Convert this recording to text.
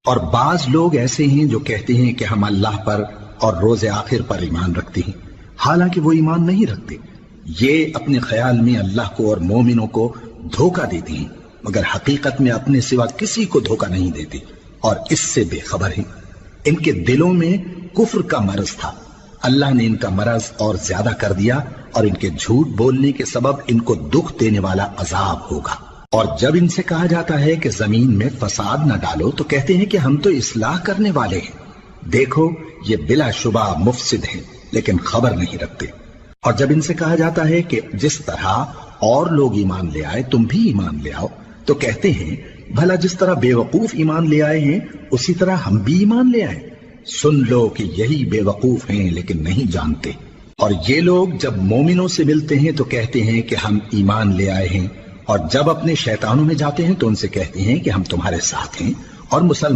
اور بعض لوگ ایسے ہیں جو کہتے ہیں کہ ہم اللہ پر اور روز آخر پر ایمان رکھتے ہیں، حالانکہ وہ ایمان نہیں رکھتے۔ یہ اپنے خیال میں اللہ کو اور مومنوں کو دھوکہ دیتے ہیں، مگر حقیقت میں اپنے سوا کسی کو دھوکہ نہیں دیتے اور اس سے بے خبر ہیں۔ ان کے دلوں میں کفر کا مرض تھا، اللہ نے ان کا مرض اور زیادہ کر دیا، اور ان کے جھوٹ بولنے کے سبب ان کو دکھ دینے والا عذاب ہوگا۔ اور جب ان سے کہا جاتا ہے کہ زمین میں فساد نہ ڈالو تو کہتے ہیں کہ ہم تو اصلاح کرنے والے ہیں۔ دیکھو یہ بلا شبہ مفسد ہیں لیکن خبر نہیں رکھتے۔ اور جب ان سے کہا جاتا ہے کہ جس طرح اور لوگ ایمان لے آئے تم بھی ایمان لے آؤ تو کہتے ہیں بھلا جس طرح بے وقوف ایمان لے آئے ہیں اسی طرح ہم بھی ایمان لے آئے۔ سن لو کہ یہی بے وقوف ہیں لیکن نہیں جانتے۔ اور یہ لوگ جب مومنوں سے ملتے ہیں تو کہتے ہیں کہ ہم ایمان لے آئے ہیں، اور جب اپنے شیطانوں میں جاتے ہیں تو ان سے کہتے ہیں کہ ہم تمہارے ساتھ ہیں اور مسلمان